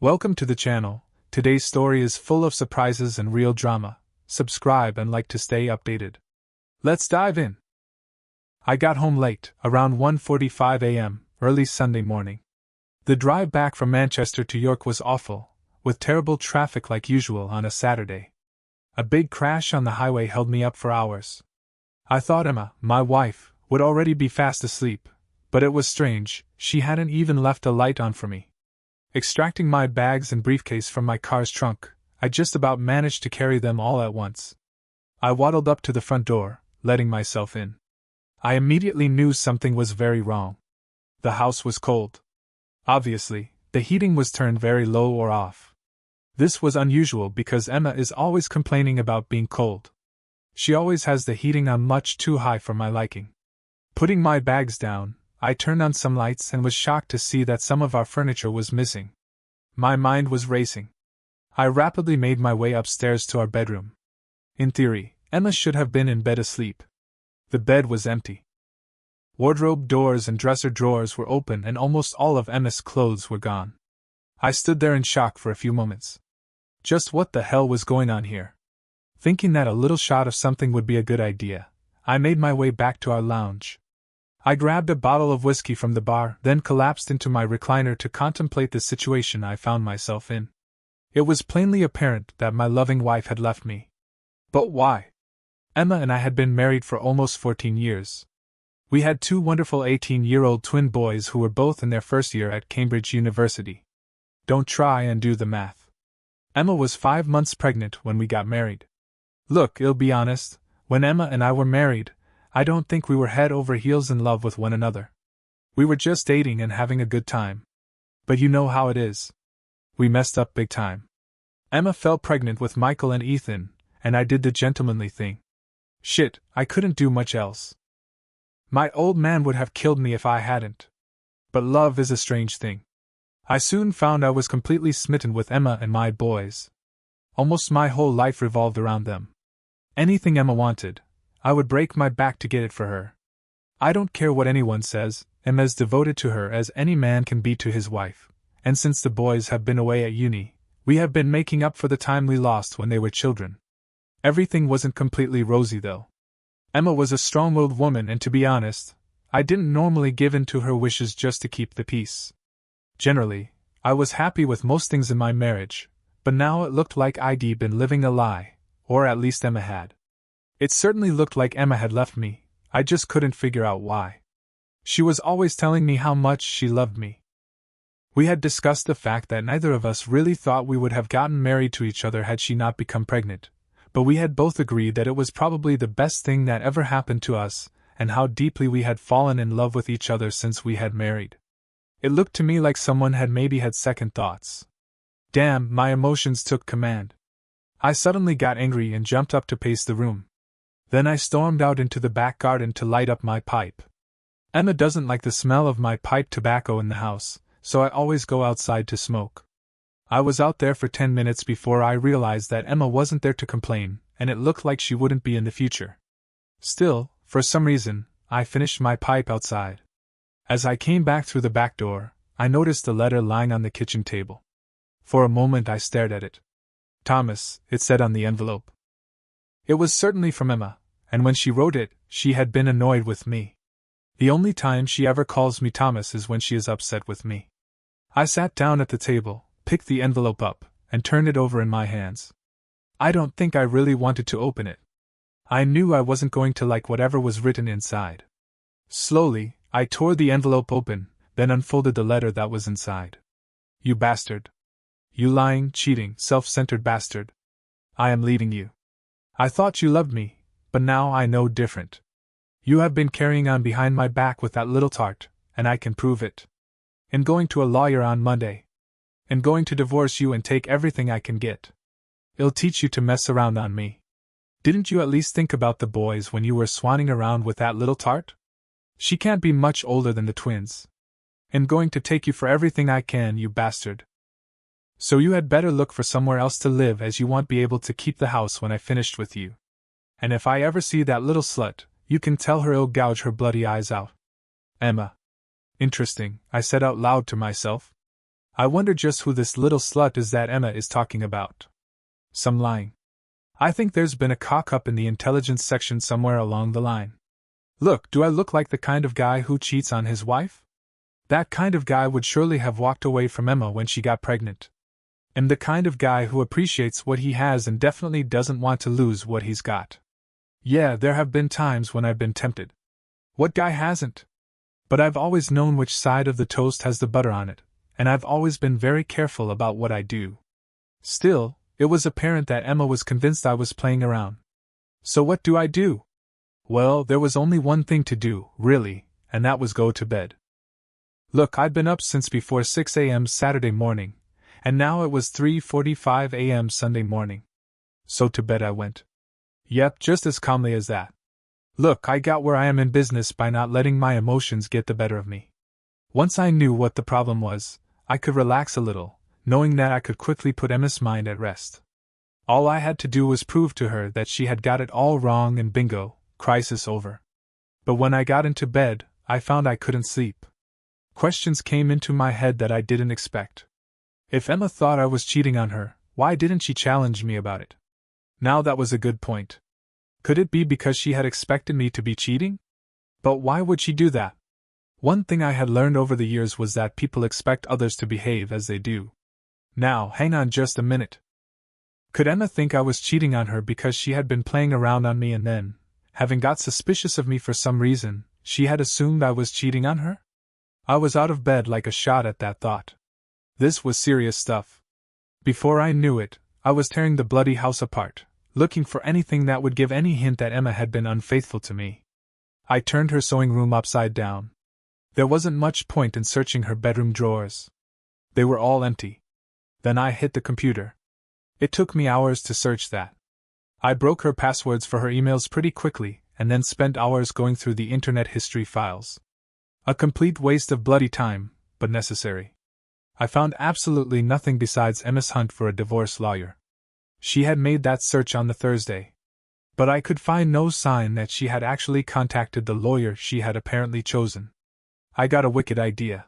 Welcome to the channel. Today's story is full of surprises and real drama. Subscribe and like to stay updated. Let's dive in. I got home late, around 1:45 a.m., early Sunday morning. The drive back from Manchester to York was awful, with terrible traffic like usual on a Saturday. A big crash on the highway held me up for hours. I thought Emma, my wife, would already be fast asleep, but it was strange, she hadn't even left a light on for me. Extracting my bags and briefcase from my car's trunk, I just about managed to carry them all at once. I waddled up to the front door, letting myself in. I immediately knew something was very wrong. The house was cold. Obviously, the heating was turned very low or off. This was unusual because Emma is always complaining about being cold. She always has the heating on much too high for my liking. Putting my bags down, I turned on some lights and was shocked to see that some of our furniture was missing. My mind was racing. I rapidly made my way upstairs to our bedroom. In theory, Emma should have been in bed asleep. The bed was empty. Wardrobe doors and dresser drawers were open and almost all of Emma's clothes were gone. I stood there in shock for a few moments. Just what the hell was going on here? Thinking that a little shot of something would be a good idea, I made my way back to our lounge. I grabbed a bottle of whiskey from the bar, then collapsed into my recliner to contemplate the situation I found myself in. It was plainly apparent that my loving wife had left me. But why? Emma and I had been married for almost 14 years. We had two wonderful 18-year-old twin boys who were both in their first year at Cambridge University. Don't try and do the math. Emma was 5 months pregnant when we got married. Look, I'll be honest, when Emma and I were married, I don't think we were head over heels in love with one another. We were just dating and having a good time. But you know how it is. We messed up big time. Emma fell pregnant with Michael and Ethan, and I did the gentlemanly thing. Shit, I couldn't do much else. My old man would have killed me if I hadn't. But love is a strange thing. I soon found I was completely smitten with Emma and my boys. Almost my whole life revolved around them. Anything Emma wanted, I would break my back to get it for her. I don't care what anyone says, I'm as devoted to her as any man can be to his wife, and since the boys have been away at uni, we have been making up for the time we lost when they were children. Everything wasn't completely rosy though. Emma was a strong-willed woman and to be honest, I didn't normally give in to her wishes just to keep the peace. Generally, I was happy with most things in my marriage, but now it looked like I'd been living a lie, or at least Emma had. It certainly looked like Emma had left me, I just couldn't figure out why. She was always telling me how much she loved me. We had discussed the fact that neither of us really thought we would have gotten married to each other had she not become pregnant, but we had both agreed that it was probably the best thing that ever happened to us, and how deeply we had fallen in love with each other since we had married. It looked to me like someone had maybe had second thoughts. Damn, my emotions took command. I suddenly got angry and jumped up to pace the room. Then I stormed out into the back garden to light up my pipe. Emma doesn't like the smell of my pipe tobacco in the house, so I always go outside to smoke. I was out there for 10 minutes before I realized that Emma wasn't there to complain, and it looked like she wouldn't be in the future. Still, for some reason, I finished my pipe outside. As I came back through the back door, I noticed a letter lying on the kitchen table. For a moment I stared at it. Thomas, it said on the envelope. It was certainly from Emma, and when she wrote it, she had been annoyed with me. The only time she ever calls me Thomas is when she is upset with me. I sat down at the table, picked the envelope up, and turned it over in my hands. I don't think I really wanted to open it. I knew I wasn't going to like whatever was written inside. Slowly, I tore the envelope open, then unfolded the letter that was inside. You bastard. You lying, cheating, self-centered bastard. I am leaving you. I thought you loved me, but now I know different. You have been carrying on behind my back with that little tart, and I can prove it. I'm going to a lawyer on Monday. I'm going to divorce you and take everything I can get. I'll teach you to mess around on me. Didn't you at least think about the boys when you were swanning around with that little tart? She can't be much older than the twins. I'm going to take you for everything I can, you bastard. So you had better look for somewhere else to live as you won't be able to keep the house when I finished with you. And if I ever see that little slut, you can tell her I'll gouge her bloody eyes out. Emma. Interesting, I said out loud to myself. I wonder just who this little slut is that Emma is talking about. Some lying. I think there's been a cock-up in the intelligence section somewhere along the line. Look, do I look like the kind of guy who cheats on his wife? That kind of guy would surely have walked away from Emma when she got pregnant. I'm the kind of guy who appreciates what he has and definitely doesn't want to lose what he's got. Yeah, there have been times when I've been tempted. What guy hasn't? But I've always known which side of the toast has the butter on it, and I've always been very careful about what I do. Still, it was apparent that Emma was convinced I was playing around. So what do I do? Well, there was only one thing to do, really, and that was go to bed. Look, I'd been up since before 6 a.m. Saturday morning, and now it was 3:45 a.m. Sunday morning. So to bed I went. Yep, just as calmly as that. Look, I got where I am in business by not letting my emotions get the better of me. Once I knew what the problem was, I could relax a little, knowing that I could quickly put Emma's mind at rest. All I had to do was prove to her that she had got it all wrong and bingo, crisis over. But when I got into bed, I found I couldn't sleep. Questions came into my head that I didn't expect. If Emma thought I was cheating on her, why didn't she challenge me about it? Now that was a good point. Could it be because she had expected me to be cheating? But why would she do that? One thing I had learned over the years was that people expect others to behave as they do. Now, hang on just a minute. Could Emma think I was cheating on her because she had been playing around on me and then, having got suspicious of me for some reason, she had assumed I was cheating on her? I was out of bed like a shot at that thought. This was serious stuff. Before I knew it, I was tearing the bloody house apart, looking for anything that would give any hint that Emma had been unfaithful to me. I turned her sewing room upside down. There wasn't much point in searching her bedroom drawers. They were all empty. Then I hit the computer. It took me hours to search that. I broke her passwords for her emails pretty quickly, and then spent hours going through the internet history files. A complete waste of bloody time, but necessary. I found absolutely nothing besides Emma's hunt for a divorce lawyer. She had made that search on the Thursday. But I could find no sign that she had actually contacted the lawyer she had apparently chosen. I got a wicked idea.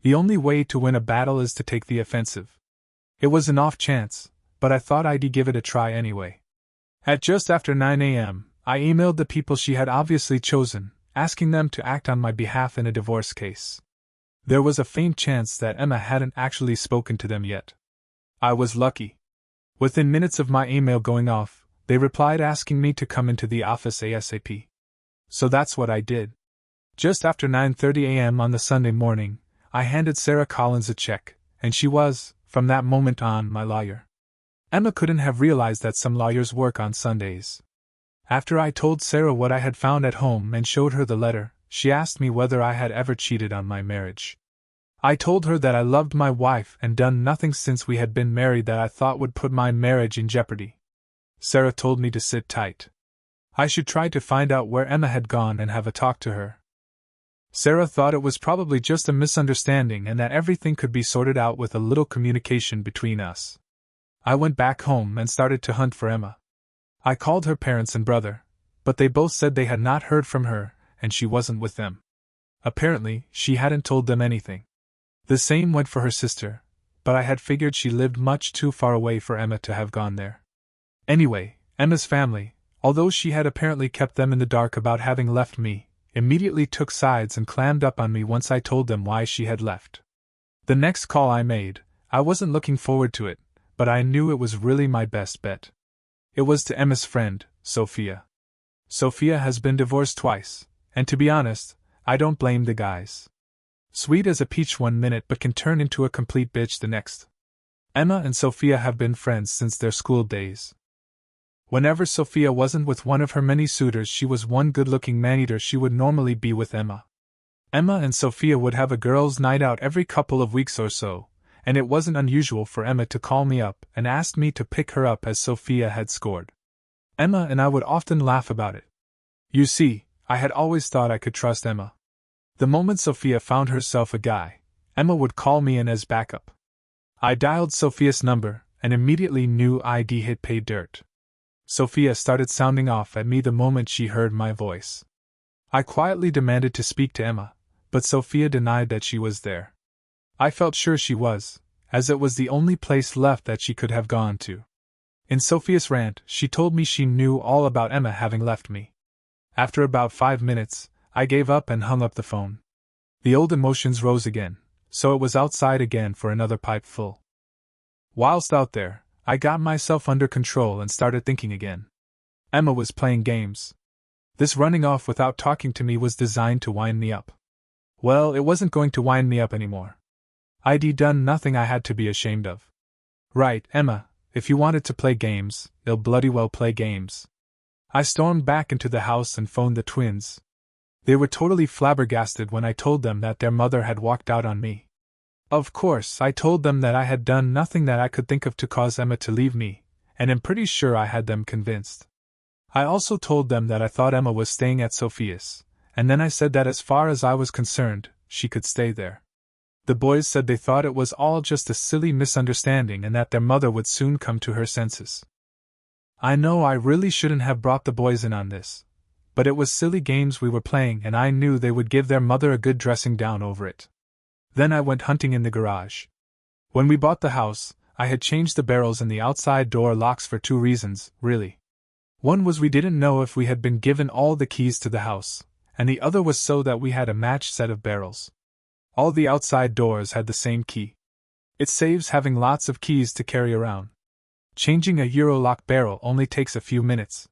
The only way to win a battle is to take the offensive. It was an off chance, but I thought I'd give it a try anyway. At just after 9 a.m., I emailed the people she had obviously chosen, asking them to act on my behalf in a divorce case. There was a faint chance that Emma hadn't actually spoken to them yet. I was lucky. Within minutes of my email going off, they replied asking me to come into the office ASAP. So that's what I did. Just after 9:30 a.m. on the Sunday morning, I handed Sarah Collins a check, and she was, from that moment on, my lawyer. Emma couldn't have realized that some lawyers work on Sundays. After I told Sarah what I had found at home and showed her the letter, she asked me whether I had ever cheated on my marriage. I told her that I loved my wife and done nothing since we had been married that I thought would put my marriage in jeopardy. Sarah told me to sit tight. I should try to find out where Emma had gone and have a talk to her. Sarah thought it was probably just a misunderstanding and that everything could be sorted out with a little communication between us. I went back home and started to hunt for Emma. I called her parents and brother, but they both said they had not heard from her, and she wasn't with them. Apparently, she hadn't told them anything. The same went for her sister, but I had figured she lived much too far away for Emma to have gone there. Anyway, Emma's family, although she had apparently kept them in the dark about having left me, immediately took sides and clammed up on me once I told them why she had left. The next call I made, I wasn't looking forward to it, but I knew it was really my best bet. It was to Emma's friend, Sophia. Sophia has been divorced twice, and to be honest, I don't blame the guys. Sweet as a peach 1 minute but can turn into a complete bitch the next. Emma and Sophia have been friends since their school days. Whenever Sophia wasn't with one of her many suitors, she was one good-looking man-eater, she would normally be with Emma. Emma and Sophia would have a girls' night out every couple of weeks or so, and it wasn't unusual for Emma to call me up and ask me to pick her up as Sophia had scored. Emma and I would often laugh about it. You see, I had always thought I could trust Emma. The moment Sophia found herself a guy, Emma would call me in as backup. I dialed Sophia's number and immediately knew I'd hit pay dirt. Sophia started sounding off at me the moment she heard my voice. I quietly demanded to speak to Emma, but Sophia denied that she was there. I felt sure she was, as it was the only place left that she could have gone to. In Sophia's rant, she told me she knew all about Emma having left me. After about 5 minutes, I gave up and hung up the phone. The old emotions rose again, so it was outside again for another pipe full. Whilst out there, I got myself under control and started thinking again. Emma was playing games. This running off without talking to me was designed to wind me up. Well, it wasn't going to wind me up anymore. I'd done nothing I had to be ashamed of. Right, Emma, if you wanted to play games, they'll bloody well play games. I stormed back into the house and phoned the twins. They were totally flabbergasted when I told them that their mother had walked out on me. Of course, I told them that I had done nothing that I could think of to cause Emma to leave me, and am pretty sure I had them convinced. I also told them that I thought Emma was staying at Sophia's, and then I said that as far as I was concerned, she could stay there. The boys said they thought it was all just a silly misunderstanding and that their mother would soon come to her senses. I know I really shouldn't have brought the boys in on this, but it was silly games we were playing and I knew they would give their mother a good dressing down over it. Then I went hunting in the garage. When we bought the house, I had changed the barrels and the outside door locks for 2 reasons, really. One was we didn't know if we had been given all the keys to the house, and the other was so that we had a matched set of barrels. All the outside doors had the same key. It saves having lots of keys to carry around. Changing a Eurolock barrel only takes a few minutes.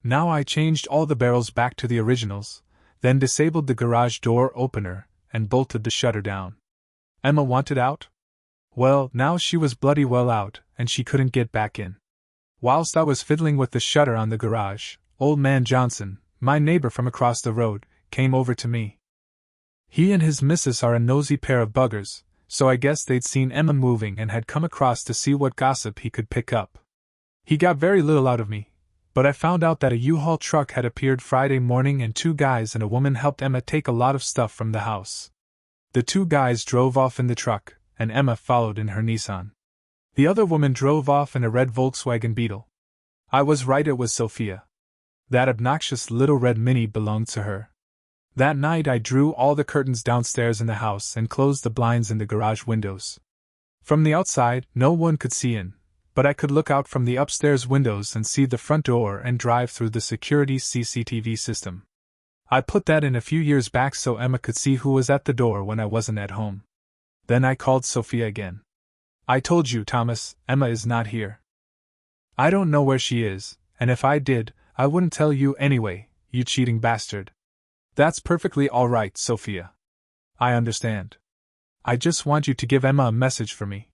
Now I changed all the barrels back to the originals, then disabled the garage door opener, and bolted the shutter down. Emma wanted out? Well, now she was bloody well out, and she couldn't get back in. Whilst I was fiddling with the shutter on the garage, old man Johnson, my neighbor from across the road, came over to me. He and his missus are a nosy pair of buggers, so I guess they'd seen Emma moving and had come across to see what gossip he could pick up. He got very little out of me, but I found out that a U-Haul truck had appeared Friday morning and 2 guys and a woman helped Emma take a lot of stuff from the house. The 2 guys drove off in the truck, and Emma followed in her Nissan. The other woman drove off in a red Volkswagen Beetle. I was right, it was Sophia. That obnoxious little red Mini belonged to her. That night I drew all the curtains downstairs in the house and closed the blinds in the garage windows. From the outside, no one could see in, but I could look out from the upstairs windows and see the front door and drive through the security CCTV system. I put that in a few years back so Emma could see who was at the door when I wasn't at home. Then I called Sophia again. I told you, Thomas, Emma is not here. I don't know where she is, and if I did, I wouldn't tell you anyway, you cheating bastard. That's perfectly all right, Sophia. I understand. I just want you to give Emma a message for me.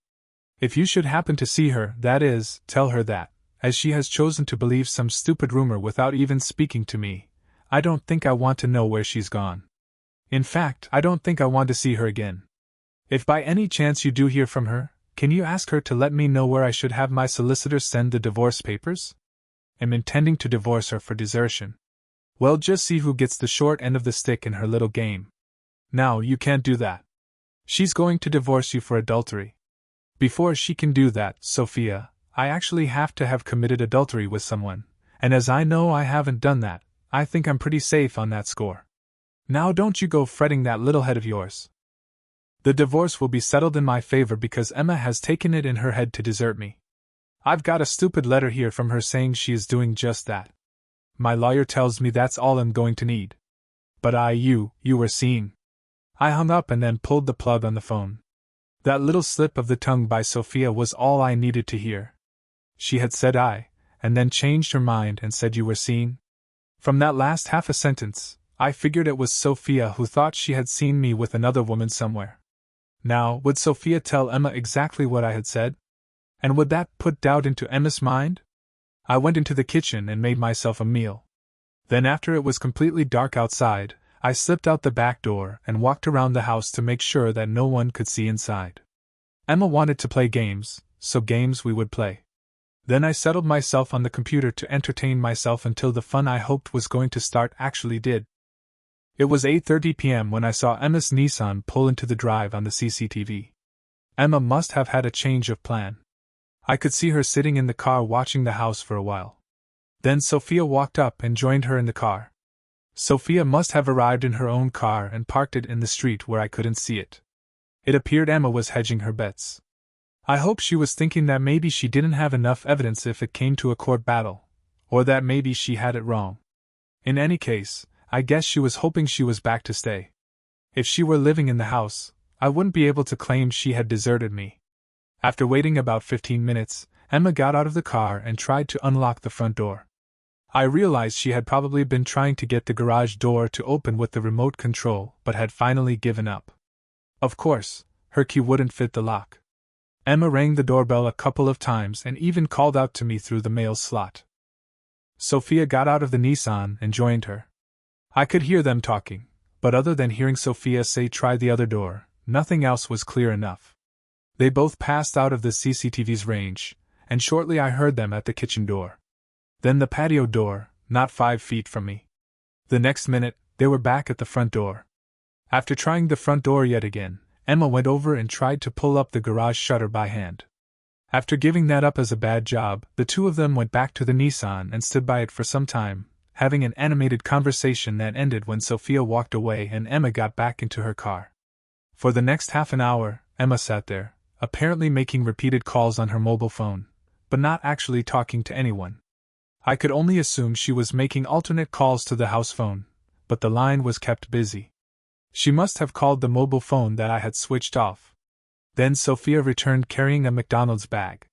If you should happen to see her, that is, tell her that, as she has chosen to believe some stupid rumor without even speaking to me, I don't think I want to know where she's gone. In fact, I don't think I want to see her again. If by any chance you do hear from her, can you ask her to let me know where I should have my solicitor send the divorce papers? I'm intending to divorce her for desertion. Well, just see who gets the short end of the stick in her little game. Now, you can't do that. She's going to divorce you for adultery. Before she can do that, Sophia, I actually have to have committed adultery with someone, and as I know I haven't done that, I think I'm pretty safe on that score. Now don't you go fretting that little head of yours. The divorce will be settled in my favor because Emma has taken it in her head to desert me. I've got a stupid letter here from her saying she is doing just that. My lawyer tells me that's all I'm going to need. But you were seeing. I hung up and then pulled the plug on the phone. That little slip of the tongue by Sophia was all I needed to hear. She had said and then changed her mind and said you were seeing. From that last half a sentence, I figured it was Sophia who thought she had seen me with another woman somewhere. Now, would Sophia tell Emma exactly what I had said? And would that put doubt into Emma's mind? I went into the kitchen and made myself a meal. Then after it was completely dark outside, I slipped out the back door and walked around the house to make sure that no one could see inside. Emma wanted to play games, so games we would play. Then I settled myself on the computer to entertain myself until the fun I hoped was going to start actually did. It was 8:30 p.m. when I saw Emma's Nissan pull into the drive on the CCTV. Emma must have had a change of plan. I could see her sitting in the car watching the house for a while. Then Sophia walked up and joined her in the car. Sophia must have arrived in her own car and parked it in the street where I couldn't see it. It appeared Emma was hedging her bets. I hope she was thinking that maybe she didn't have enough evidence if it came to a court battle, or that maybe she had it wrong. In any case, I guess she was hoping she was back to stay. If she were living in the house, I wouldn't be able to claim she had deserted me. After waiting about 15 minutes, Emma got out of the car and tried to unlock the front door. I realized she had probably been trying to get the garage door to open with the remote control, but had finally given up. Of course, her key wouldn't fit the lock. Emma rang the doorbell a couple of times and even called out to me through the mail slot. Sophia got out of the Nissan and joined her. I could hear them talking, but other than hearing Sophia say try the other door, nothing else was clear enough. They both passed out of the CCTV's range, and shortly I heard them at the kitchen door. Then the patio door, not 5 feet from me. The next minute, they were back at the front door. After trying the front door yet again, Emma went over and tried to pull up the garage shutter by hand. After giving that up as a bad job, the two of them went back to the Nissan and stood by it for some time, having an animated conversation that ended when Sophia walked away and Emma got back into her car. For the next half an hour, Emma sat there, apparently making repeated calls on her mobile phone, but not actually talking to anyone. I could only assume she was making alternate calls to the house phone, but the line was kept busy. She must have called the mobile phone that I had switched off. Then Sophia returned carrying a McDonald's bag.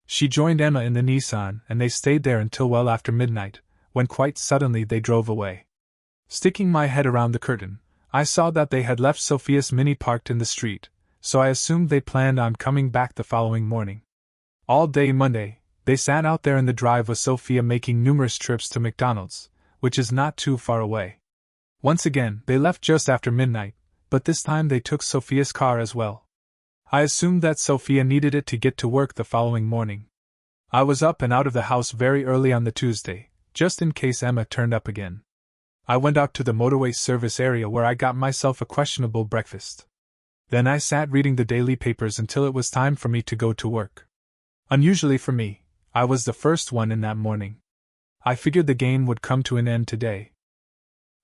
She joined Emma in the Nissan and they stayed there until well after midnight, when quite suddenly they drove away. Sticking my head around the curtain, I saw that they had left Sophia's Mini parked in the street, so I assumed they planned on coming back the following morning. All day Monday, they sat out there in the drive with Sophia making numerous trips to McDonald's, which is not too far away. Once again, they left just after midnight, but this time they took Sophia's car as well. I assumed that Sophia needed it to get to work the following morning. I was up and out of the house very early on the Tuesday, just in case Emma turned up again. I went out to the motorway service area where I got myself a questionable breakfast. Then I sat reading the daily papers until it was time for me to go to work. Unusually for me, I was the first one in that morning. I figured the game would come to an end today.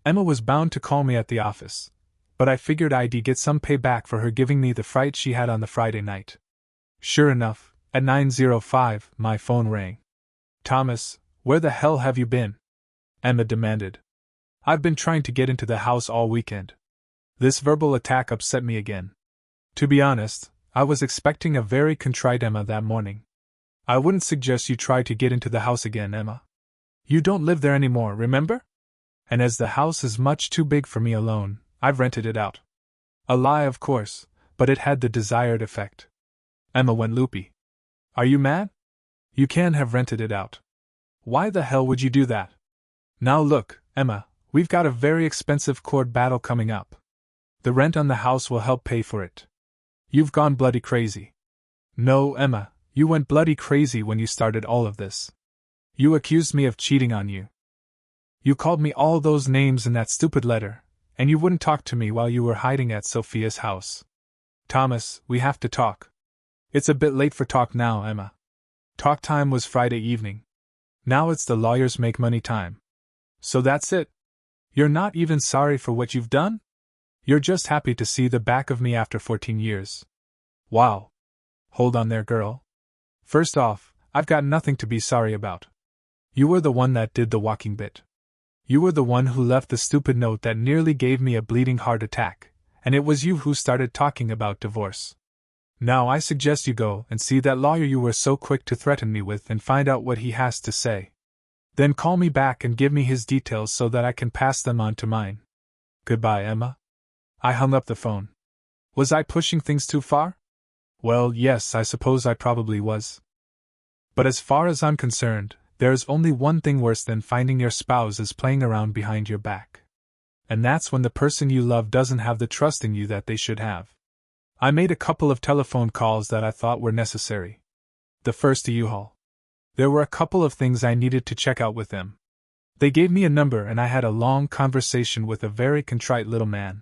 Emma was bound to call me at the office, but I figured I'd get some payback for her giving me the fright she had on the Friday night. Sure enough, at 9:05, my phone rang. "Thomas, where the hell have you been?" Emma demanded. "I've been trying to get into the house all weekend." This verbal attack upset me again. To be honest, I was expecting a very contrite Emma that morning. "I wouldn't suggest you try to get into the house again, Emma. You don't live there anymore, remember? And as the house is much too big for me alone, I've rented it out." A lie, of course, but it had the desired effect. Emma went loopy. "Are you mad? You can't have rented it out. Why the hell would you do that? Now look, Emma, we've got a very expensive court battle coming up. The rent on the house will help pay for it. You've gone bloody crazy." "No, Emma, you went bloody crazy when you started all of this. You accused me of cheating on you. You called me all those names in that stupid letter, and you wouldn't talk to me while you were hiding at Sophia's house. Thomas, we have to talk." "It's a bit late for talk now, Emma. Talk time was Friday evening. Now it's the lawyers make money time. So that's it? You're not even sorry for what you've done? You're just happy to see the back of me after 14 years. Wow. Hold on there, girl. First off, I've got nothing to be sorry about. You were the one that did the walking bit. You were the one who left the stupid note that nearly gave me a bleeding heart attack, and it was you who started talking about divorce. Now I suggest you go and see that lawyer you were so quick to threaten me with and find out what he has to say. Then call me back and give me his details so that I can pass them on to mine. Goodbye, Emma." I hung up the phone. Was I pushing things too far? Well, yes, I suppose I probably was. But as far as I'm concerned, there is only one thing worse than finding your spouse is playing around behind your back. And that's when the person you love doesn't have the trust in you that they should have. I made a couple of telephone calls that I thought were necessary. The first to U-Haul. There were a couple of things I needed to check out with them. They gave me a number and I had a long conversation with a very contrite little man.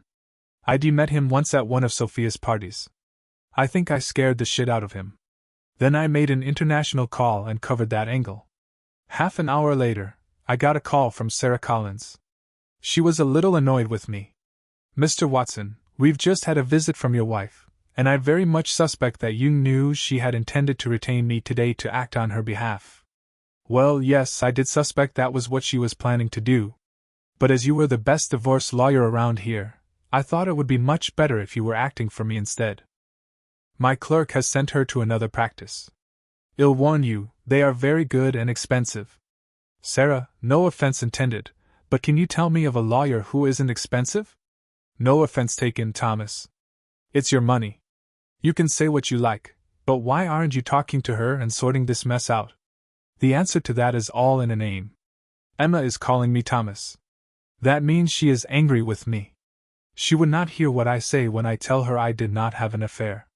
I'd met him once at one of Sophia's parties. I think I scared the shit out of him. Then I made an international call and covered that angle. Half an hour later, I got a call from Sarah Collins. She was a little annoyed with me. "Mr. Watson, We've just had a visit from your wife, and I very much suspect that you knew she had intended to retain me today to act on her behalf. Well, yes, I did suspect that was what she was planning to do. But as you were the best divorce lawyer around here, I thought it would be much better if you were acting for me instead. My clerk has sent her to another practice. I'll warn you, they are very good and expensive. Sarah, no offense intended, but can you tell me of a lawyer who isn't expensive? No offense taken, Thomas. It's your money. You can say what you like, but why aren't you talking to her and sorting this mess out? The answer to that is all in a name. Emma is calling me Thomas. That means she is angry with me. She would not hear what I say when I tell her I did not have an affair.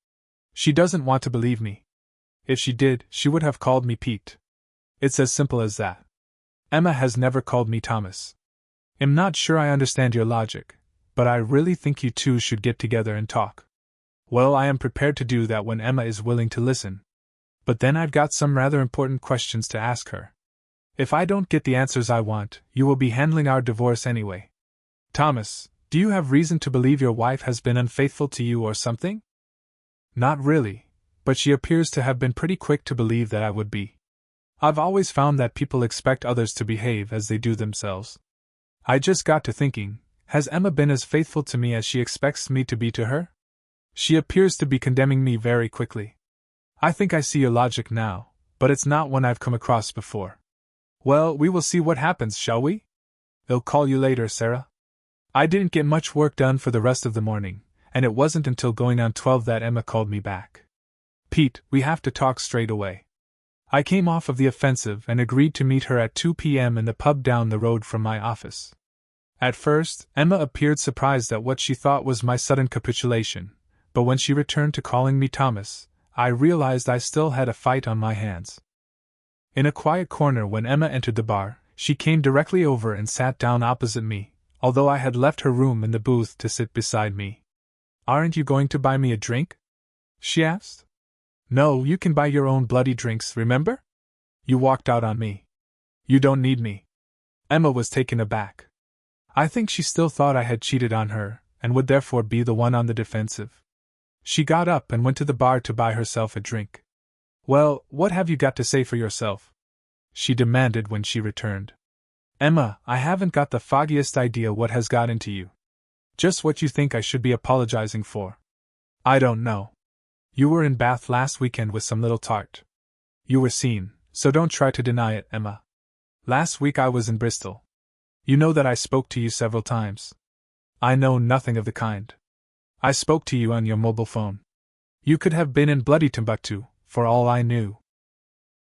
She doesn't want to believe me. If she did, she would have called me Pete. It's as simple as that. Emma has never called me Thomas. I'm not sure I understand your logic, but I really think you two should get together and talk. Well, I am prepared to do that when Emma is willing to listen. But then I've got some rather important questions to ask her. If I don't get the answers I want, you will be handling our divorce anyway. Thomas, do you have reason to believe your wife has been unfaithful to you or something? Not really, but she appears to have been pretty quick to believe that I would be. I've always found that people expect others to behave as they do themselves. I just got to thinking, has Emma been as faithful to me as she expects me to be to her? She appears to be condemning me very quickly. I think I see your logic now, but it's not one I've come across before. Well, we will see what happens, shall we? I'll call you later, Sarah. I didn't get much work done for the rest of the morning, and it wasn't until going on 12 that Emma called me back. Pete, we have to talk straight away. I came off of the offensive and agreed to meet her at 2 p.m. in the pub down the road from my office. At first, Emma appeared surprised at what she thought was my sudden capitulation, but when she returned to calling me Thomas, I realized I still had a fight on my hands. In a quiet corner when Emma entered the bar, she came directly over and sat down opposite me, although I had left her room in the booth to sit beside me. Aren't you going to buy me a drink? She asked. No, you can buy your own bloody drinks, remember? You walked out on me. You don't need me. Emma was taken aback. I think she still thought I had cheated on her, and would therefore be the one on the defensive. She got up and went to the bar to buy herself a drink. Well, what have you got to say for yourself? She demanded when she returned. Emma, I haven't got the foggiest idea what has got into you. Just what you think I should be apologizing for. I don't know. You were in Bath last weekend with some little tart. You were seen, so don't try to deny it, Emma. Last week I was in Bristol. You know that I spoke to you several times. I know nothing of the kind. I spoke to you on your mobile phone. You could have been in bloody Timbuktu, for all I knew.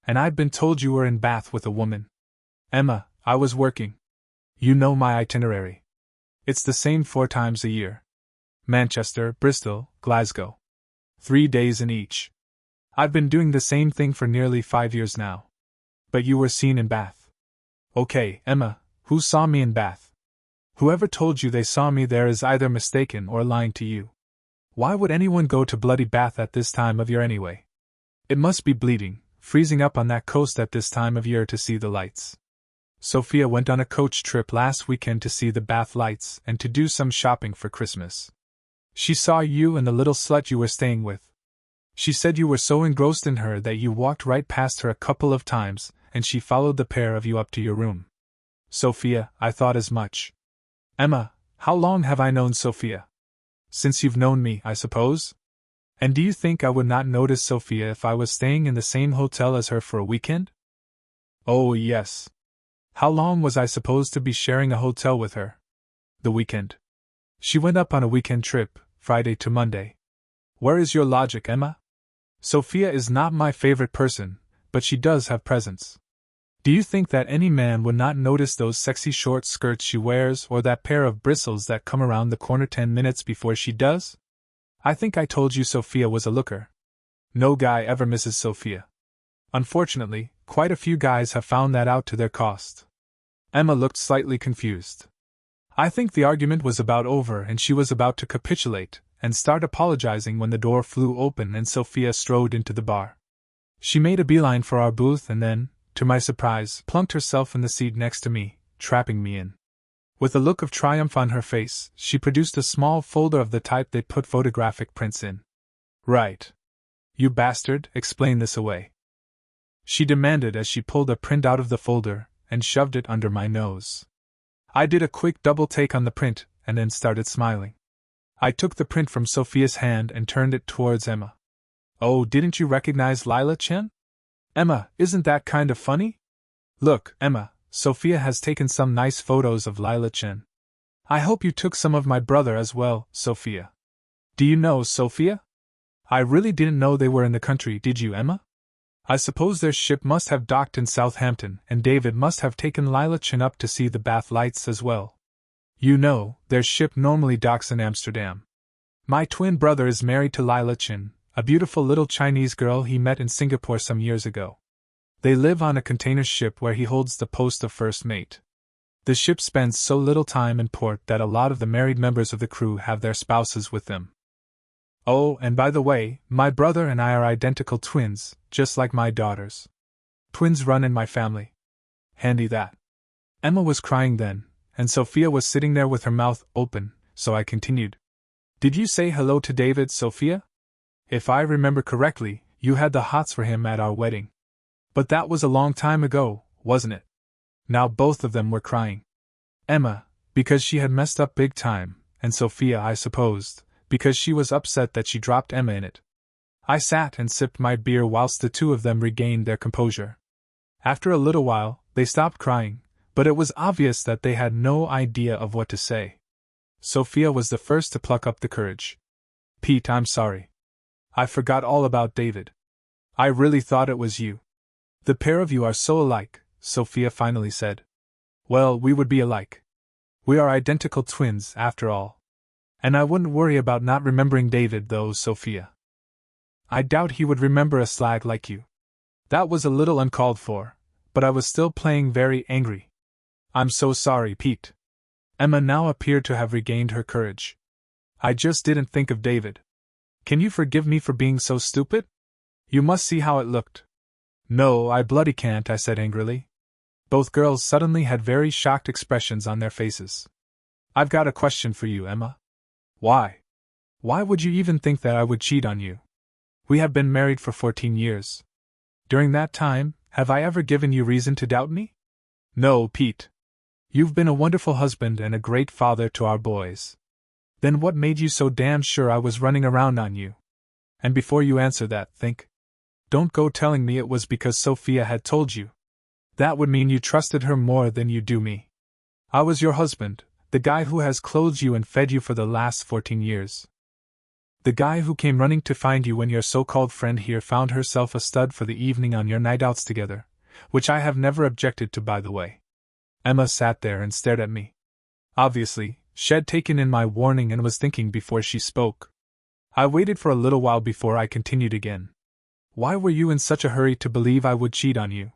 And I'd been told you were in Bath with a woman. Emma, I was working. You know my itinerary. It's the same 4 times a year. Manchester, Bristol, Glasgow. 3 days in each. I've been doing the same thing for nearly 5 years now. But you were seen in Bath. Okay, Emma, who saw me in Bath? Whoever told you they saw me there is either mistaken or lying to you. Why would anyone go to bloody Bath at this time of year anyway? It must be bleeding, freezing up on that coast at this time of year to see the lights. Sophia went on a coach trip last weekend to see the Bath lights and to do some shopping for Christmas. She saw you and the little slut you were staying with. She said you were so engrossed in her that you walked right past her a couple of times, and she followed the pair of you up to your room. Sophia, I thought as much. Emma, how long have I known Sophia? Since you've known me, I suppose? And do you think I would not notice Sophia if I was staying in the same hotel as her for a weekend? Oh, yes. How long was I supposed to be sharing a hotel with her? The weekend. She went up on a weekend trip, Friday to Monday. Where is your logic, Emma? Sophia is not my favorite person, but she does have presence. Do you think that any man would not notice those sexy short skirts she wears or that pair of bristles that come around the corner 10 minutes before she does? I think I told you Sophia was a looker. No guy ever misses Sophia. Unfortunately, quite a few guys have found that out to their cost. Emma looked slightly confused. I think the argument was about over and she was about to capitulate and start apologizing when the door flew open and Sophia strode into the bar. She made a beeline for our booth and then, to my surprise, plunked herself in the seat next to me, trapping me in. With a look of triumph on her face, she produced a small folder of the type they put photographic prints in. Right. You bastard, explain this away, she demanded as she pulled a print out of the folder and shoved it under my nose. I did a quick double take on the print and then started smiling. I took the print from Sophia's hand and turned it towards Emma. Oh, didn't you recognize Lila Chen? Emma, isn't that kind of funny? Look, Emma, Sophia has taken some nice photos of Lila Chen. I hope you took some of my brother as well, Sophia. Do you know Sophia? I really didn't know they were in the country, did you, Emma? I suppose their ship must have docked in Southampton, and David must have taken Lila Chen up to see the Bath lights as well. You know, their ship normally docks in Amsterdam. My twin brother is married to Lila Chen, a beautiful little Chinese girl he met in Singapore some years ago. They live on a container ship where he holds the post of first mate. The ship spends so little time in port that a lot of the married members of the crew have their spouses with them. Oh, and by the way, my brother and I are identical twins, just like my daughters. Twins run in my family. Handy that. Emma was crying then, and Sophia was sitting there with her mouth open, so I continued. Did you say hello to David, Sophia? If I remember correctly, you had the hots for him at our wedding. But that was a long time ago, wasn't it? Now both of them were crying. Emma, because she had messed up big time, and Sophia, I supposed, because she was upset that she dropped Emma in it. I sat and sipped my beer whilst the two of them regained their composure. After a little while, they stopped crying, but it was obvious that they had no idea of what to say. Sophia was the first to pluck up the courage. Pete, I'm sorry. I forgot all about David. I really thought it was you. The pair of you are so alike, Sophia finally said. Well, we would be alike. We are identical twins, after all. And I wouldn't worry about not remembering David, though, Sophia. I doubt he would remember a slag like you. That was a little uncalled for, but I was still playing very angry. I'm so sorry, Pete. Emma now appeared to have regained her courage. I just didn't think of David. Can you forgive me for being so stupid? You must see how it looked. No, I bloody can't, I said angrily. Both girls suddenly had very shocked expressions on their faces. I've got a question for you, Emma. Why? Why would you even think that I would cheat on you? We have been married for 14 years. During that time, have I ever given you reason to doubt me? No, Pete. You've been a wonderful husband and a great father to our boys. Then what made you so damn sure I was running around on you? And before you answer that, think. Don't go telling me it was because Sophia had told you. That would mean you trusted her more than you do me. I was your husband, the guy who has clothed you and fed you for the last 14 years. The guy who came running to find you when your so-called friend here found herself a stud for the evening on your night outs together, which I have never objected to, by the way. Emma sat there and stared at me. Obviously, she had taken in my warning and was thinking before she spoke. I waited for a little while before I continued again. Why were you in such a hurry to believe I would cheat on you?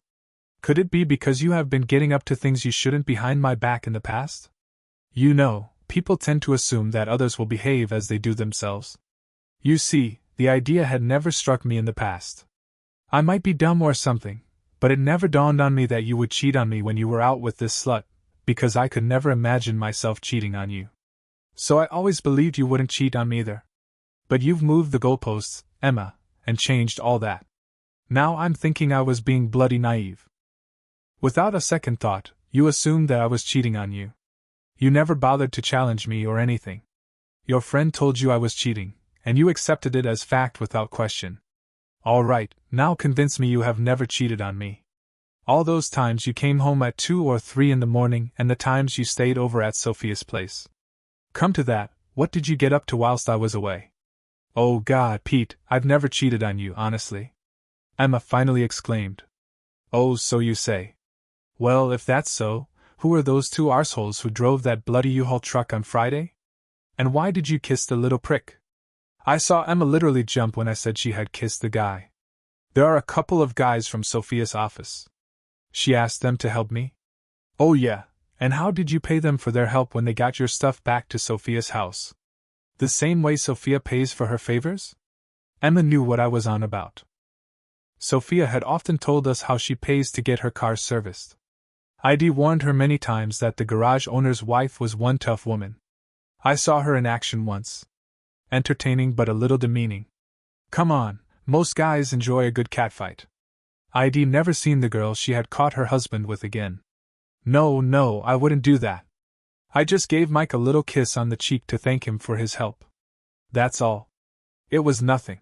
Could it be because you have been getting up to things you shouldn't behind my back in the past? You know, people tend to assume that others will behave as they do themselves. You see, the idea had never struck me in the past. I might be dumb or something, but it never dawned on me that you would cheat on me when you were out with this slut, because I could never imagine myself cheating on you. So I always believed you wouldn't cheat on me either. But you've moved the goalposts, Emma, and changed all that. Now I'm thinking I was being bloody naive. Without a second thought, you assumed that I was cheating on you. You never bothered to challenge me or anything. Your friend told you I was cheating, and you accepted it as fact without question. All right, now convince me you have never cheated on me. All those times you came home at 2 or 3 in the morning and the times you stayed over at Sophia's place. Come to that, what did you get up to whilst I was away? Oh God, Pete, I've never cheated on you, honestly. Emma finally exclaimed. Oh, so you say. Well, if that's so, who are those 2 arseholes who drove that bloody U-Haul truck on Friday? And why did you kiss the little prick? I saw Emma literally jump when I said she had kissed the guy. There are a couple of guys from Sophia's office. She asked them to help me? Oh yeah, and how did you pay them for their help when they got your stuff back to Sophia's house? The same way Sophia pays for her favors? Emma knew what I was on about. Sophia had often told us how she pays to get her car serviced. ID warned her many times that the garage owner's wife was one tough woman. I saw her in action once. Entertaining but a little demeaning. Come on, most guys enjoy a good catfight. ID never seen the girl she had caught her husband with again. No, I wouldn't do that. I just gave Mike a little kiss on the cheek to thank him for his help. That's all. It was nothing.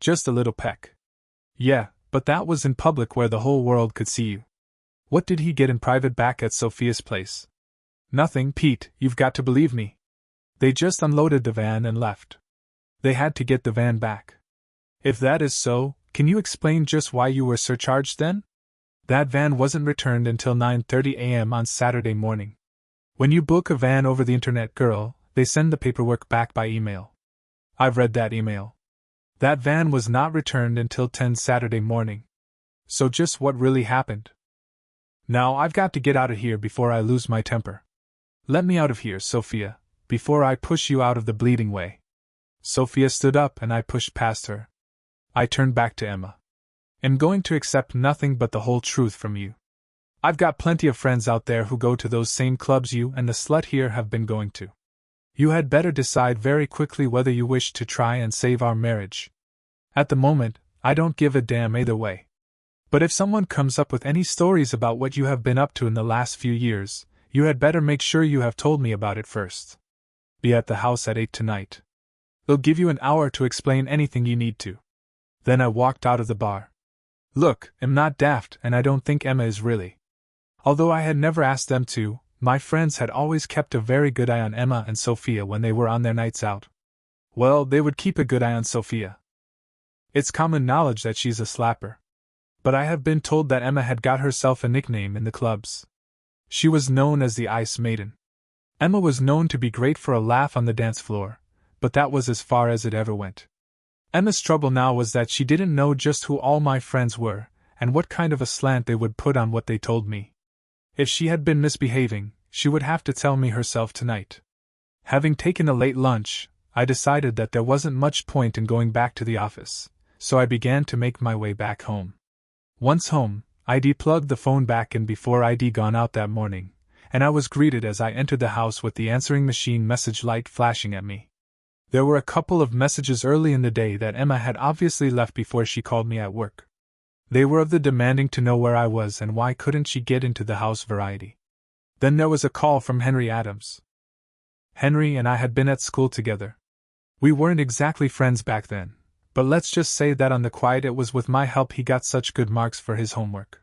Just a little peck. Yeah, but that was in public where the whole world could see you. What did he get in private back at Sophia's place? Nothing, Pete, you've got to believe me. They just unloaded the van and left. They had to get the van back. If that is so, can you explain just why you were surcharged then? That van wasn't returned until 9:30 a.m. on Saturday morning. When you book a van over the internet, girl, they send the paperwork back by email. I've read that email. That van was not returned until 10 Saturday morning. So just what really happened? Now I've got to get out of here before I lose my temper. Let me out of here, Sophia, before I push you out of the bleeding way. Sophia stood up and I pushed past her. I turned back to Emma. I'm going to accept nothing but the whole truth from you. I've got plenty of friends out there who go to those same clubs you and the slut here have been going to. You had better decide very quickly whether you wish to try and save our marriage. At the moment, I don't give a damn either way. But if someone comes up with any stories about what you have been up to in the last few years, you had better make sure you have told me about it first. Be at the house at 8 tonight. They'll give you an hour to explain anything you need to. Then I walked out of the bar. Look, I'm not daft, and I don't think Emma is really. Although I had never asked them to, my friends had always kept a very good eye on Emma and Sophia when they were on their nights out. Well, they would keep a good eye on Sophia. It's common knowledge that she's a slapper. But I have been told that Emma had got herself a nickname in the clubs. She was known as the Ice Maiden. Emma was known to be great for a laugh on the dance floor, but that was as far as it ever went. Emma's trouble now was that she didn't know just who all my friends were, and what kind of a slant they would put on what they told me. If she had been misbehaving, she would have to tell me herself tonight. Having taken a late lunch, I decided that there wasn't much point in going back to the office, so I began to make my way back home. Once home, ID plugged the phone back in before ID gone out that morning, and I was greeted as I entered the house with the answering machine message light flashing at me. There were a couple of messages early in the day that Emma had obviously left before she called me at work. They were of the demanding to know where I was and why couldn't she get into the house variety. Then there was a call from Henry Adams. Henry and I had been at school together. We weren't exactly friends back then, but let's just say that on the quiet it was with my help he got such good marks for his homework.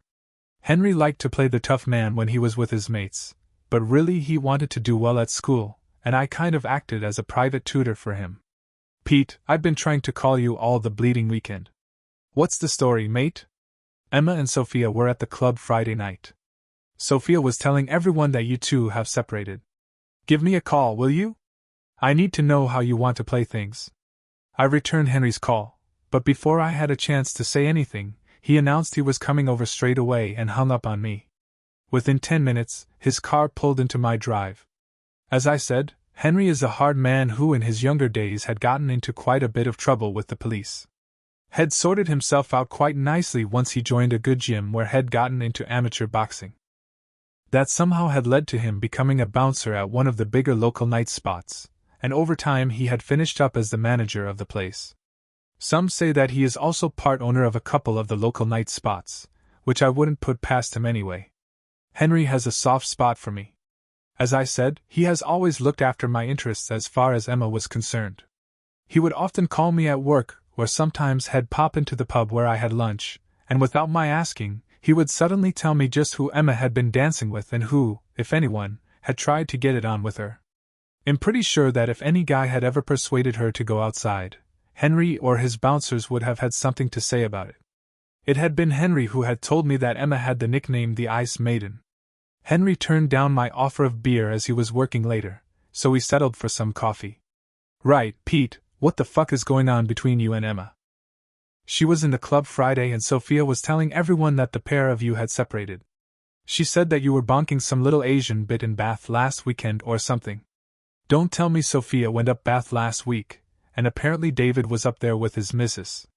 Henry liked to play the tough man when he was with his mates, but really he wanted to do well at school, and I kind of acted as a private tutor for him. Pete, I've been trying to call you all the bleeding weekend. What's the story, mate? Emma and Sophia were at the club Friday night. Sophia was telling everyone that you two have separated. Give me a call, will you? I need to know how you want to play things. I returned Henry's call, but before I had a chance to say anything, he announced he was coming over straight away and hung up on me. Within 10 minutes, his car pulled into my drive. As I said, Henry is a hard man who in his younger days had gotten into quite a bit of trouble with the police. Had sorted himself out quite nicely once he joined a good gym where had gotten into amateur boxing. That somehow had led to him becoming a bouncer at one of the bigger local night spots, and over time he had finished up as the manager of the place. Some say that he is also part owner of a couple of the local night spots, which I wouldn't put past him anyway. Henry has a soft spot for me. As I said, he has always looked after my interests as far as Emma was concerned. He would often call me at work, or sometimes he'd pop into the pub where I had lunch, and without my asking, he would suddenly tell me just who Emma had been dancing with and who, if anyone, had tried to get it on with her. I'm pretty sure that if any guy had ever persuaded her to go outside, Henry or his bouncers would have had something to say about it. It had been Henry who had told me that Emma had the nickname the Ice Maiden. Henry turned down my offer of beer as he was working later, so we settled for some coffee. Right, Pete, what the fuck is going on between you and Emma? She was in the club Friday and Sophia was telling everyone that the pair of you had separated. She said that you were bonking some little Asian bit in Bath last weekend or something. Don't tell me Sophia went up Bath last week, and apparently David was up there with his missus.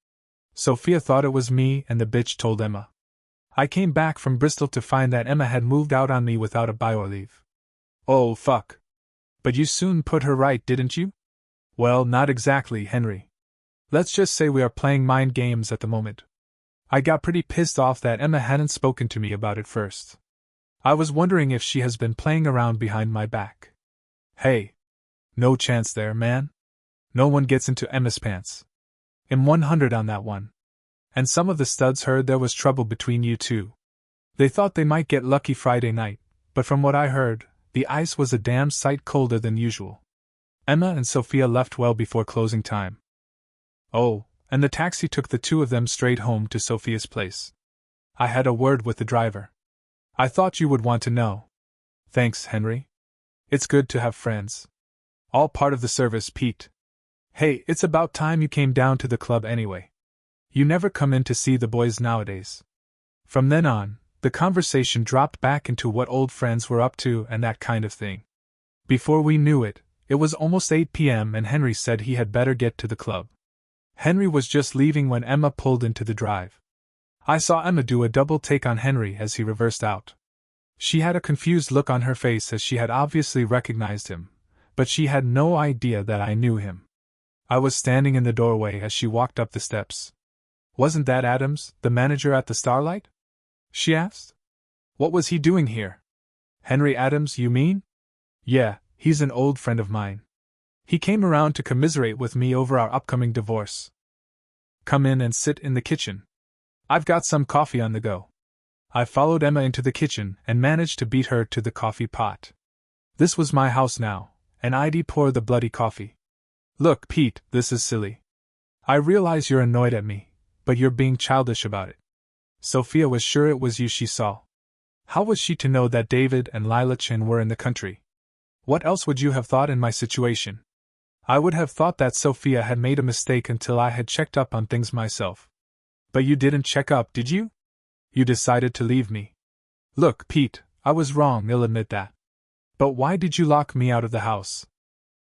Sophia thought it was me and the bitch told Emma. I came back from Bristol to find that Emma had moved out on me without a bio leave. Oh, fuck. But you soon put her right, didn't you? Well, not exactly, Henry. Let's just say we are playing mind games at the moment. I got pretty pissed off that Emma hadn't spoken to me about it first. I was wondering if she has been playing around behind my back. Hey. No chance there, man. No one gets into Emma's pants. I'm 100 on that one. And some of the studs heard there was trouble between you two. They thought they might get lucky Friday night, but from what I heard, the ice was a damn sight colder than usual. Emma and Sophia left well before closing time. Oh, and the taxi took the two of them straight home to Sophia's place. I had a word with the driver. I thought you would want to know. Thanks, Henry. It's good to have friends. All part of the service, Pete. Hey, it's about time you came down to the club anyway. You never come in to see the boys nowadays. From then on, the conversation dropped back into what old friends were up to and that kind of thing. Before we knew it, it was almost 8 p.m. and Henry said he had better get to the club. Henry was just leaving when Emma pulled into the drive. I saw Emma do a double take on Henry as he reversed out. She had a confused look on her face as she had obviously recognized him, but she had no idea that I knew him. I was standing in the doorway as she walked up the steps. Wasn't that Adams, the manager at the Starlight? She asked. What was he doing here? Henry Adams, you mean? Yeah, he's an old friend of mine. He came around to commiserate with me over our upcoming divorce. Come in and sit in the kitchen. I've got some coffee on the go. I followed Emma into the kitchen and managed to beat her to the coffee pot. This was my house now, and I'd pour the bloody coffee. Look, Pete, this is silly. I realize you're annoyed at me, but you're being childish about it. Sophia was sure it was you she saw. How was she to know that David and Lila Chin were in the country? What else would you have thought in my situation? I would have thought that Sophia had made a mistake until I had checked up on things myself. But you didn't check up, did you? You decided to leave me. Look, Pete, I was wrong, I'll admit that. But why did you lock me out of the house?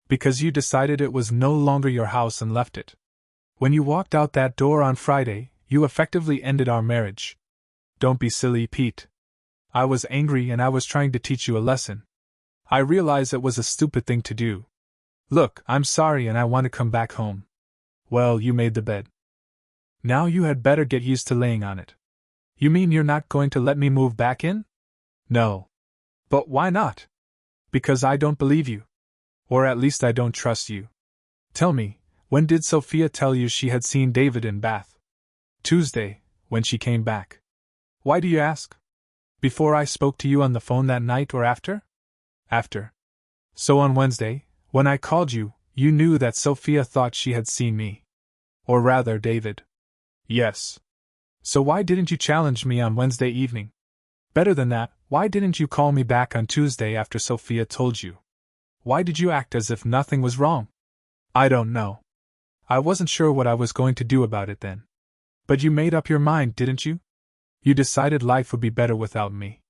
Because you decided it was no longer your house and left it. When you walked out that door on Friday, you effectively ended our marriage. Don't be silly, Pete. I was angry and I was trying to teach you a lesson. I realize it was a stupid thing to do. Look, I'm sorry and I want to come back home. Well, you made the bed. Now you had better get used to laying on it. You mean you're not going to let me move back in? No. But why not? Because I don't believe you. Or at least I don't trust you. Tell me, when did Sophia tell you she had seen David in Bath? Tuesday, when she came back. Why do you ask? Before I spoke to you on the phone that night or after? After. So on Wednesday, when I called you, you knew that Sophia thought she had seen me. Or rather, David. Yes. So why didn't you challenge me on Wednesday evening? Better than that, why didn't you call me back on Tuesday after Sophia told you? Why did you act as if nothing was wrong? I don't know. I wasn't sure what I was going to do about it then. But you made up your mind, didn't you? You decided life would be better without me.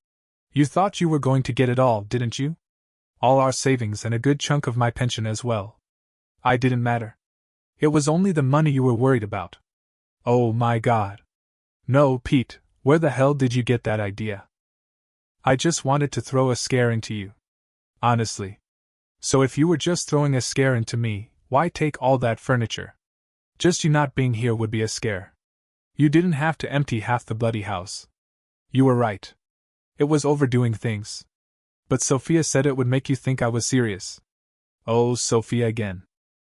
You thought you were going to get it all, didn't you? All our savings and a good chunk of my pension as well. I didn't matter. It was only the money you were worried about. Oh my God. No, Pete, where the hell did you get that idea? I just wanted to throw a scare into you. Honestly. So if you were just throwing a scare into me, why take all that furniture? Just you not being here would be a scare. You didn't have to empty half the bloody house. You were right. It was overdoing things. But Sophia said it would make you think I was serious. Oh, Sophia again.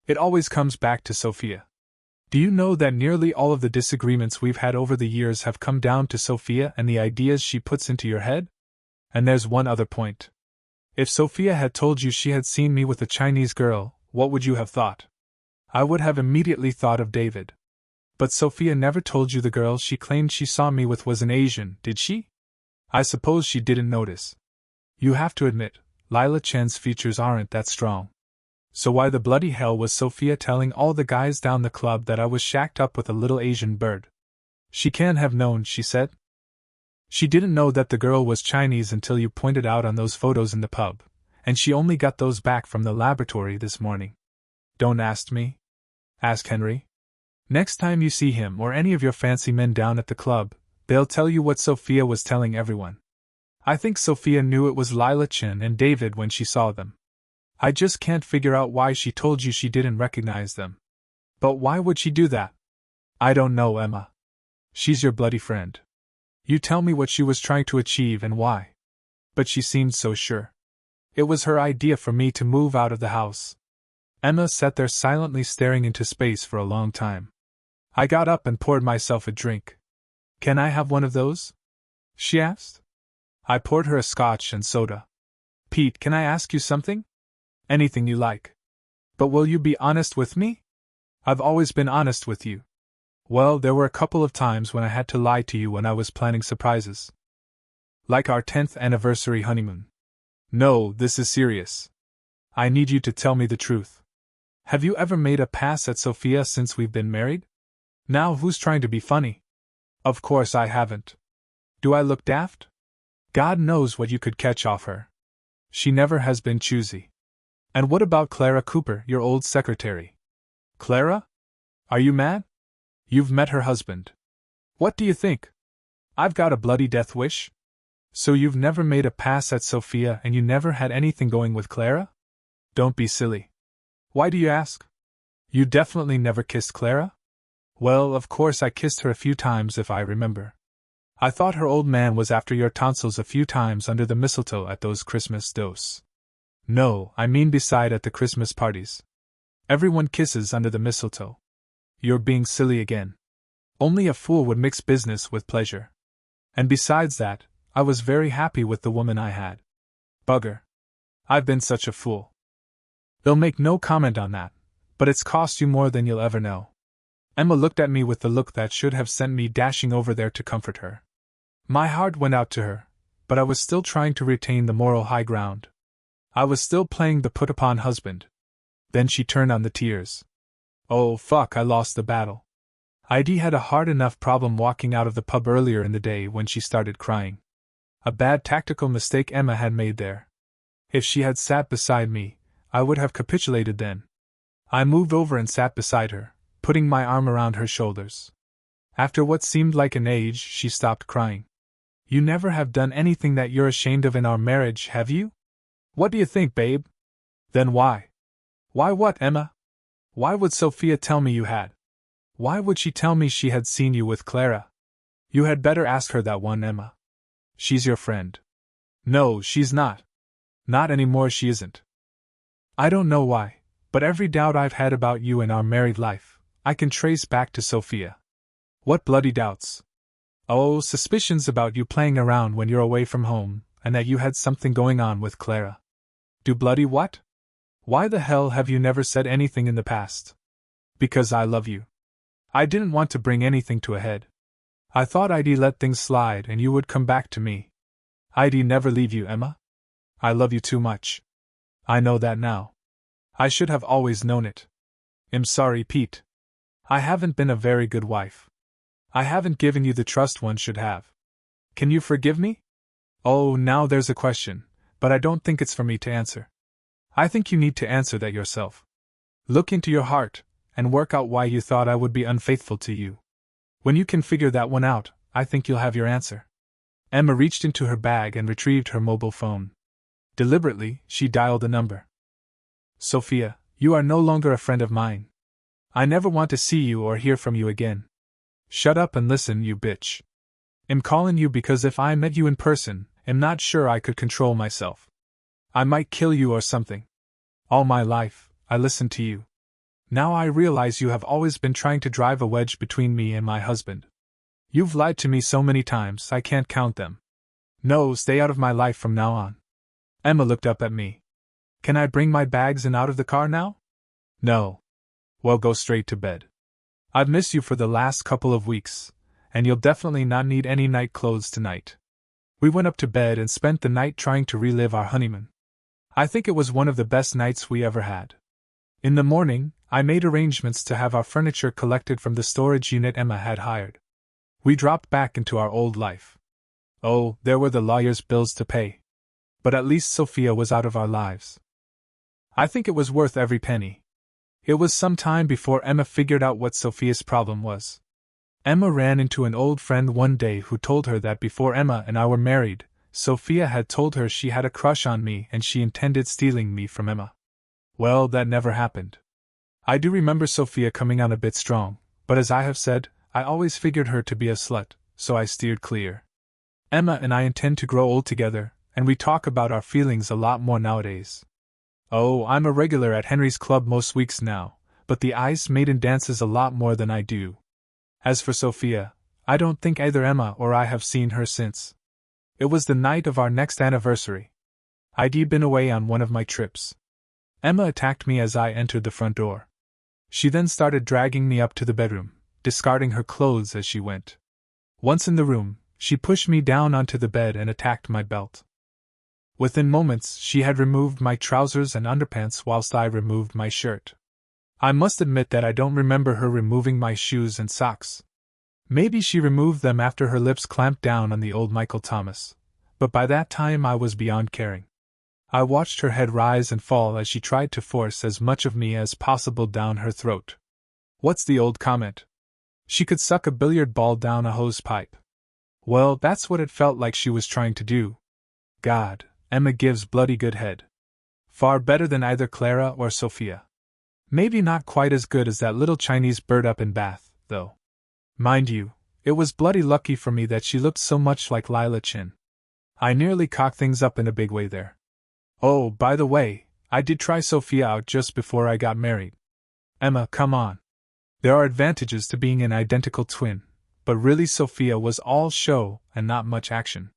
It always comes back to Sophia. Do you know that nearly all of the disagreements we've had over the years have come down to Sophia and the ideas she puts into your head? And there's one other point. If Sophia had told you she had seen me with a Chinese girl, what would you have thought? I would have immediately thought of David. But Sophia never told you the girl she claimed she saw me with was an Asian, did she? I suppose she didn't notice. You have to admit, Lila Chen's features aren't that strong. So why the bloody hell was Sophia telling all the guys down the club that I was shacked up with a little Asian bird? She can't have known, she said. She didn't know that the girl was Chinese until you pointed out on those photos in the pub, and she only got those back from the laboratory this morning. Don't ask me. Ask Henry. Next time you see him or any of your fancy men down at the club, They'll tell you what Sophia was telling everyone. I think Sophia knew it was Lila Chin and David when she saw them. I just can't figure out why she told you she didn't recognize them. But why would she do that? I don't know, Emma. She's your bloody friend. You tell me what she was trying to achieve and why. But she seemed so sure. It was her idea for me to move out of the house. Emma sat there silently staring into space for a long time. I got up and poured myself a drink. Can I have one of those? She asked. I poured her a scotch and soda. Pete, can I ask you something? Anything you like. But will you be honest with me? I've always been honest with you. Well, there were a couple of times when I had to lie to you when I was planning surprises. Like our 10th anniversary honeymoon. No, this is serious. I need you to tell me the truth. Have you ever made a pass at Sophia since we've been married? Now who's trying to be funny? Of course I haven't. Do I look daft? God knows what you could catch off her. She never has been choosy. And what about Clara Cooper, your old secretary? Clara? Are you mad? You've met her husband. What do you think? I've got a bloody death wish? So you've never made a pass at Sophia and you never had anything going with Clara? Don't be silly. Why do you ask? You definitely never kissed Clara? Well, of course I kissed her a few times if I remember. I thought her old man was after your tonsils a few times under the mistletoe at those Christmas dos. No, I mean beside at the Christmas parties. Everyone kisses under the mistletoe. You're being silly again. Only a fool would mix business with pleasure. And besides that, I was very happy with the woman I had. Bugger. I've been such a fool. They'll make no comment on that, but it's cost you more than you'll ever know. Emma looked at me with the look that should have sent me dashing over there to comfort her. My heart went out to her, but I was still trying to retain the moral high ground. I was still playing the put-upon husband. Then she turned on the tears. Oh, fuck, I lost the battle. Heidi had a hard enough problem walking out of the pub earlier in the day when she started crying. A bad tactical mistake Emma had made there. If she had sat beside me, I would have capitulated then. I moved over and sat beside her, putting my arm around her shoulders. After what seemed like an age, she stopped crying. You never have done anything that you're ashamed of in our marriage, have you? What do you think, babe? Then why? Why what, Emma? Why would Sophia tell me you had? Why would she tell me she had seen you with Clara? You had better ask her that one, Emma. She's your friend. No, she's not. Not anymore, she isn't. I don't know why, but every doubt I've had about you and our married life, I can trace back to Sophia. What bloody doubts? Oh, suspicions about you playing around when you're away from home, and that you had something going on with Clara. Do bloody what? Why the hell have you never said anything in the past? Because I love you. I didn't want to bring anything to a head. I thought I'd let things slide and you would come back to me. I'd never leave you, Emma. I love you too much. I know that now. I should have always known it. I'm sorry, Pete. I haven't been a very good wife. I haven't given you the trust one should have. Can you forgive me? Oh, now there's a question, but I don't think it's for me to answer. I think you need to answer that yourself. Look into your heart, and work out why you thought I would be unfaithful to you. When you can figure that one out, I think you'll have your answer. Emma reached into her bag and retrieved her mobile phone. Deliberately, she dialed a number. Sophia, you are no longer a friend of mine. I never want to see you or hear from you again. Shut up and listen, you bitch. I'm calling you because if I met you in person, I'm not sure I could control myself. I might kill you or something. All my life, I listened to you. Now I realize you have always been trying to drive a wedge between me and my husband. You've lied to me so many times I can't count them. No, stay out of my life from now on. Emma looked up at me. Can I bring my bags in out of the car now? No. Well, go straight to bed. I've missed you for the last couple of weeks, and you'll definitely not need any night clothes tonight. We went up to bed and spent the night trying to relive our honeymoon. I think it was one of the best nights we ever had. In the morning, I made arrangements to have our furniture collected from the storage unit Emma had hired. We dropped back into our old life. Oh, there were the lawyer's bills to pay. But at least Sophia was out of our lives. I think it was worth every penny. It was some time before Emma figured out what Sophia's problem was. Emma ran into an old friend one day who told her that before Emma and I were married, Sophia had told her she had a crush on me and she intended stealing me from Emma. Well, that never happened. I do remember Sophia coming on a bit strong, but as I have said, I always figured her to be a slut, so I steered clear. Emma and I intend to grow old together, and we talk about our feelings a lot more nowadays. Oh, I'm a regular at Henry's Club most weeks now, but the Ice Maiden dances a lot more than I do. As for Sophia, I don't think either Emma or I have seen her since. It was the night of our next anniversary. I'd been away on one of my trips. Emma attacked me as I entered the front door. She then started dragging me up to the bedroom, discarding her clothes as she went. Once in the room, she pushed me down onto the bed and attacked my belt. Within moments, she had removed my trousers and underpants whilst I removed my shirt. I must admit that I don't remember her removing my shoes and socks. Maybe she removed them after her lips clamped down on the old Michael Thomas, but by that time I was beyond caring. I watched her head rise and fall as she tried to force as much of me as possible down her throat. What's the old comment? She could suck a billiard ball down a hose pipe. Well, that's what it felt like she was trying to do. God, Emma gives bloody good head. Far better than either Clara or Sophia. Maybe not quite as good as that little Chinese bird up in Bath, though. Mind you, it was bloody lucky for me that she looked so much like Lila Chin. I nearly cocked things up in a big way there. Oh, by the way, I did try Sophia out just before I got married. Emma, come on. There are advantages to being an identical twin, but really Sophia was all show and not much action.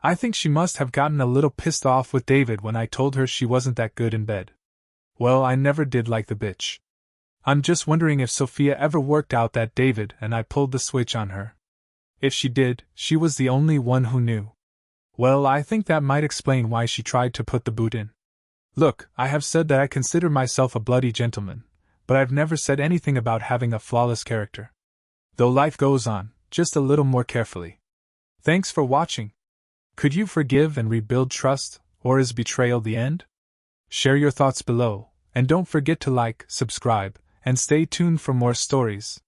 I think she must have gotten a little pissed off with David when I told her she wasn't that good in bed. Well, I never did like the bitch. I'm just wondering if Sophia ever worked out that David and I pulled the switch on her. If she did, she was the only one who knew. Well, I think that might explain why she tried to put the boot in. Look, I have said that I consider myself a bloody gentleman, but I've never said anything about having a flawless character. Though life goes on, just a little more carefully. Thanks for watching. Could you forgive and rebuild trust, or is betrayal the end? Share your thoughts below, and don't forget to like, subscribe, and stay tuned for more stories.